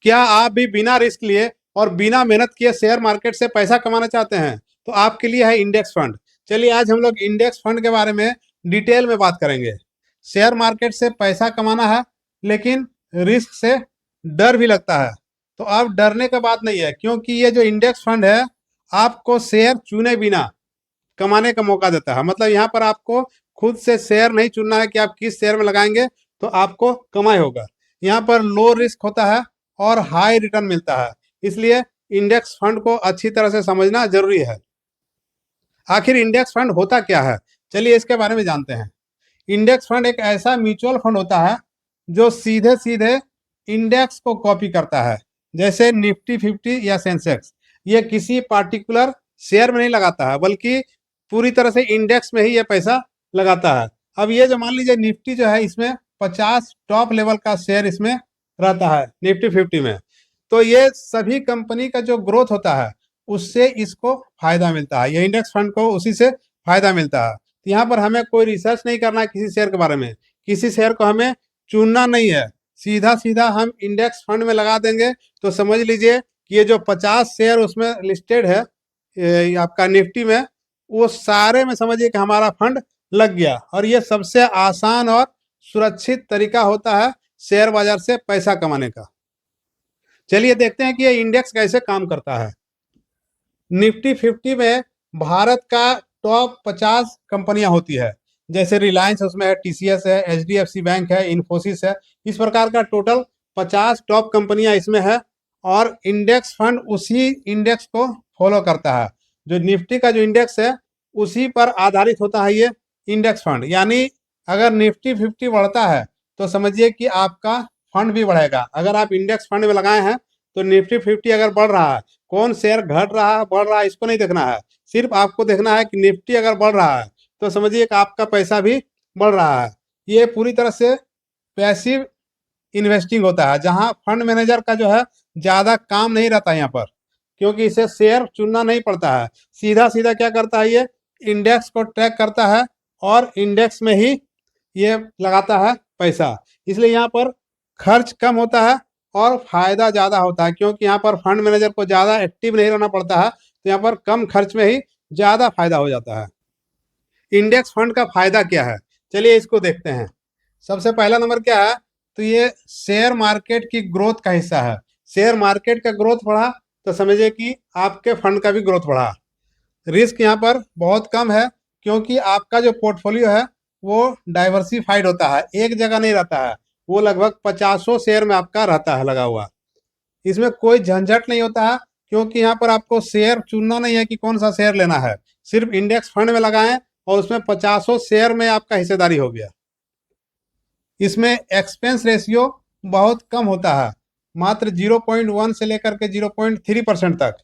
क्या आप भी बिना रिस्क लिए और बिना मेहनत किए शेयर मार्केट से पैसा कमाना चाहते हैं? तो आपके लिए है इंडेक्स फंड। चलिए आज हम लोग इंडेक्स फंड के बारे में डिटेल में बात करेंगे। शेयर मार्केट से पैसा कमाना है, लेकिन रिस्क से डर भी लगता है। तो आप डरने का बात नहीं है, क्योंकि ये जो इंडेक्स फंड है आपको शेयर चुने बिना कमाने का मौका देता है। मतलब यहाँ पर आपको खुद से शेयर नहीं चुनना है कि आप किस शेयर में लगाएंगे तो आपको कमाई होगा। यहाँ पर लो रिस्क होता है और हाई रिटर्न मिलता है। इसलिए इंडेक्स फंड को अच्छी तरह से समझना जरूरी है। आखिर इंडेक्स फंड होता क्या है, चलिए इसके बारे में जानते हैं। इंडेक्स फंड एक ऐसा म्यूचुअल फंड होता है जो सीधे सीधे इंडेक्स को कॉपी करता है, जैसे निफ्टी 50 या सेंसेक्स। ये किसी पार्टिकुलर शेयर में नहीं लगाता है, बल्कि पूरी तरह से इंडेक्स में ही ये पैसा लगाता है। अब ये जो मान लीजिए निफ्टी जो है, इसमें 50 टॉप लेवल का शेयर इसमें रहता है निफ्टी 50 में। तो ये सभी कंपनी का जो ग्रोथ होता है उससे इसको फायदा मिलता है। ये इंडेक्स फंड को उसी से फायदा मिलता है। तो यहाँ पर हमें कोई रिसर्च नहीं करना है किसी शेयर के बारे में, किसी शेयर को हमें चुनना नहीं है, सीधा सीधा हम इंडेक्स फंड में लगा देंगे। तो समझ लीजिए कि ये जो 50 शेयर उसमें लिस्टेड है ये आपका निफ्टी में, वो सारे में समझिए कि हमारा फंड लग गया। और ये सबसे आसान और सुरक्षित तरीका होता है शेयर बाजार से पैसा कमाने का। चलिए देखते हैं कि ये इंडेक्स कैसे काम करता है। निफ्टी 50 में भारत का टॉप 50 कंपनियां होती है, जैसे रिलायंस उसमें है, टीसीएस है, एचडीएफसी बैंक है, इन्फोसिस है। इस प्रकार का टोटल 50 टॉप कंपनियां इसमें है। और इंडेक्स फंड उसी इंडेक्स को फॉलो करता है। जो निफ्टी का जो इंडेक्स है उसी पर आधारित होता है ये इंडेक्स फंड। यानी अगर निफ्टी 50 बढ़ता है तो समझिए कि आपका फंड भी बढ़ेगा। अगर आप इंडेक्स फंड में लगाए हैं तो निफ्टी 50 अगर बढ़ रहा है, कौन शेयर घट रहा है बढ़ रहा है इसको नहीं देखना है, सिर्फ आपको देखना है कि निफ्टी अगर बढ़ रहा है तो समझिए कि आपका पैसा भी बढ़ रहा है। ये पूरी तरह से पैसिव इन्वेस्टिंग होता है, जहां फंड मैनेजर का जो है ज्यादा काम नहीं रहता यहाँ पर, क्योंकि इसे शेयर चुनना नहीं पड़ता है। सीधा सीधा क्या करता है, ये इंडेक्स को ट्रैक करता है और इंडेक्स में ही ये लगाता है पैसा। इसलिए यहाँ पर खर्च कम होता है और फायदा ज्यादा होता है, क्योंकि यहाँ पर फंड मैनेजर को ज्यादा एक्टिव नहीं रहना पड़ता है। तो यहाँ पर कम खर्च में ही ज्यादा फायदा हो जाता है। इंडेक्स फंड का फायदा क्या है, चलिए इसको देखते हैं। सबसे पहला नंबर क्या है, तो ये शेयर मार्केट की ग्रोथ का हिस्सा है। शेयर मार्केट का ग्रोथ बढ़ा तो समझिए कि आपके फंड का भी ग्रोथ बढ़ा। रिस्क यहाँ पर बहुत कम है, क्योंकि आपका जो पोर्टफोलियो है वो डाइवर्सिफाइड होता है, एक जगह नहीं रहता है। वो लगभग 50 शेयर में आपका रहता है लगा हुआ। इसमें कोई झंझट नहीं होता है, क्योंकि यहाँ पर आपको शेयर चुनना नहीं है कि कौन सा शेयर लेना है। सिर्फ इंडेक्स फंड में लगाएं और उसमें 50 शेयर में आपका हिस्सेदारी हो गया। इसमें एक्सपेंस रेशियो बहुत कम होता है, मात्र 0.1 से लेकर के 0.3% तक।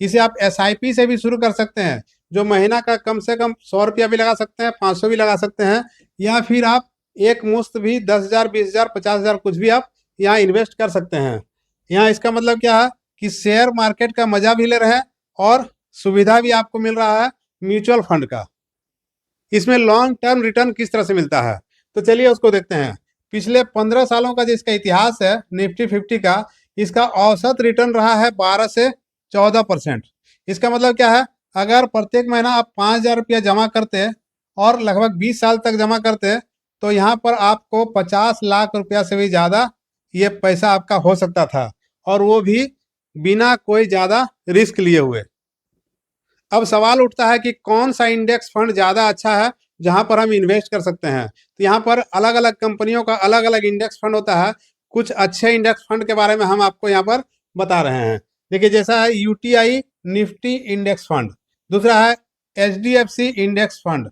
इसे आप एसआईपी से भी शुरू कर सकते हैं, जो महीना का कम से कम 100 रुपया भी लगा सकते हैं, 500 भी लगा सकते हैं। या फिर आप एक मुश्त भी 10,000, 20,000, 50,000 कुछ भी आप यहाँ इन्वेस्ट कर सकते हैं। यहाँ इसका मतलब क्या है कि शेयर मार्केट का मजा भी ले रहे हैं और सुविधा भी आपको मिल रहा है म्यूचुअल फंड का। इसमें लॉन्ग टर्म रिटर्न किस तरह से मिलता है, तो चलिए उसको देखते हैं। पिछले 15 सालों का जो इसका इतिहास है निफ्टी 50 का, इसका औसत रिटर्न रहा है 12 से 14%। इसका मतलब क्या है, अगर प्रत्येक महीना आप 5,000 रुपया जमा करते और लगभग 20 साल तक जमा करते, तो यहाँ पर आपको 50 लाख रुपया से भी ज्यादा ये पैसा आपका हो सकता था, और वो भी बिना कोई ज्यादा रिस्क लिए हुए। अब सवाल उठता है कि कौन सा इंडेक्स फंड ज्यादा अच्छा है जहां पर हम इन्वेस्ट कर सकते हैं। तो यहाँ पर अलग अलग कंपनियों का अलग अलग इंडेक्स फंड होता है। कुछ अच्छे इंडेक्स फंड के बारे में हम आपको यहाँ पर बता रहे हैं। देखिए, जैसा है यूटीआई निफ्टी इंडेक्स फंड, दूसरा है एचडीएफसी इंडेक्स फंड,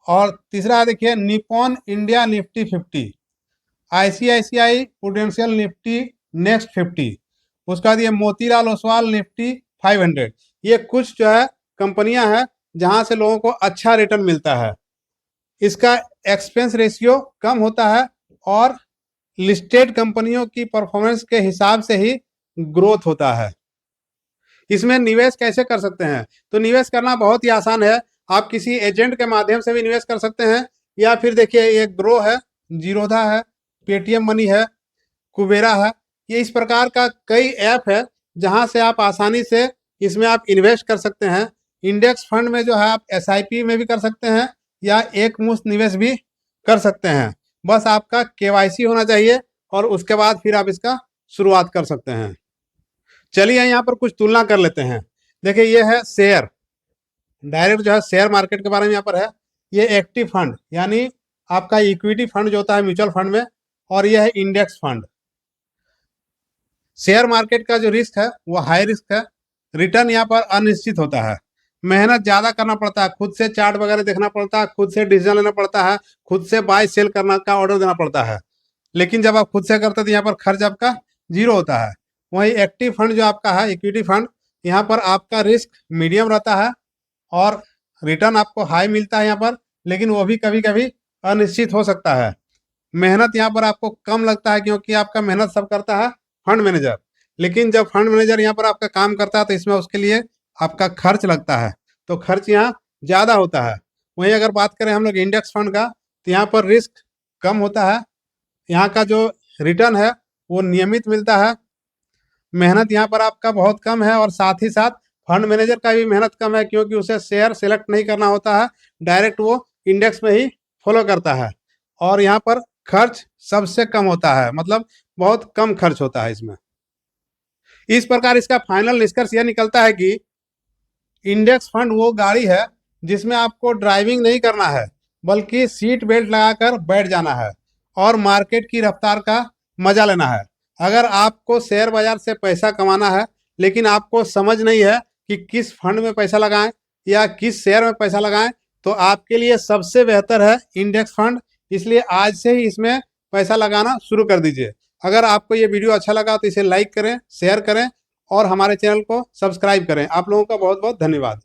और तीसरा है देखिए Nippon India Nifty 50, ICICI prudential Nifty next 50, उसका बाद ये मोतीलाल ओसवाल निफ्टी 500। ये कुछ जो है कंपनियां हैं जहां से लोगों को अच्छा रिटर्न मिलता है। इसका एक्सपेंस रेशियो कम होता है और लिस्टेड कंपनियों की परफॉर्मेंस के हिसाब से ही ग्रोथ होता है। इसमें निवेश कैसे कर सकते हैं, तो निवेश करना बहुत ही आसान है। आप किसी एजेंट के माध्यम से भी निवेश कर सकते हैं, या फिर देखिए ये ग्रो है, जीरोधा है, पेटीएम मनी है, कुबेरा है। ये इस प्रकार का कई ऐप है जहां से आप आसानी से इसमें आप इन्वेस्ट कर सकते हैं। इंडेक्स फंड में जो है आप एसआईपी में भी कर सकते हैं या एक मुश्त निवेश भी कर सकते हैं। बस आपका केवाईसी होना चाहिए और उसके बाद फिर आप इसका शुरुआत कर सकते हैं। चलिए यहाँ पर कुछ तुलना कर लेते हैं। देखिए ये है शेयर, डायरेक्ट जो है शेयर मार्केट के बारे में यहाँ पर है। ये एक्टिव फंड यानी आपका इक्विटी फंड जो होता है म्यूचुअल फंड में, और यह है इंडेक्स फंड। शेयर मार्केट का जो रिस्क है वो हाई रिस्क है। रिटर्न यहाँ पर अनिश्चित होता है, मेहनत ज्यादा करना पड़ता है, खुद से चार्ट वगैरह देखना पड़ता है, खुद से डिसीजन लेना पड़ता है, खुद से बाय सेल करना का ऑर्डर देना पड़ता है। लेकिन जब आप खुद से करते हैं तो यहाँ पर खर्च आपका जीरो होता है। वही एक्टिव फंड जो आपका है इक्विटी फंड, यहाँ पर आपका रिस्क मीडियम रहता है और रिटर्न आपको हाई मिलता है यहाँ पर, लेकिन वो भी कभी कभी अनिश्चित हो सकता है। मेहनत यहाँ पर आपको कम लगता है क्योंकि आपका मेहनत सब करता है फंड मैनेजर। लेकिन जब फंड मैनेजर यहाँ पर आपका काम करता है तो इसमें उसके लिए आपका खर्च लगता है, तो खर्च यहाँ ज़्यादा होता है। वहीं अगर बात करें हम लोग इंडेक्स फंड का, तो यहाँ पर रिस्क कम होता है, यहाँ का जो रिटर्न है वो नियमित मिलता है। मेहनत यहाँ पर आपका बहुत कम है और साथ ही साथ फंड मैनेजर का भी मेहनत कम है क्योंकि उसे शेयर सेलेक्ट नहीं करना होता है, डायरेक्ट वो इंडेक्स में ही फॉलो करता है। और यहाँ पर खर्च सबसे कम होता है, मतलब बहुत कम खर्च होता है इसमें। इस प्रकार इसका फाइनल निष्कर्ष यह निकलता है कि इंडेक्स फंड वो गाड़ी है जिसमें आपको ड्राइविंग नहीं करना है, बल्कि सीट बेल्ट लगाकर बैठ जाना है और मार्केट की रफ्तार का मजा लेना है। अगर आपको शेयर बाजार से पैसा कमाना है लेकिन आपको समझ नहीं है कि किस फंड में पैसा लगाएं या किस शेयर में पैसा लगाएं, तो आपके लिए सबसे बेहतर है इंडेक्स फंड। इसलिए आज से ही इसमें पैसा लगाना शुरू कर दीजिए। अगर आपको ये वीडियो अच्छा लगा तो इसे लाइक करें, शेयर करें और हमारे चैनल को सब्सक्राइब करें। आप लोगों का बहुत बहुत धन्यवाद।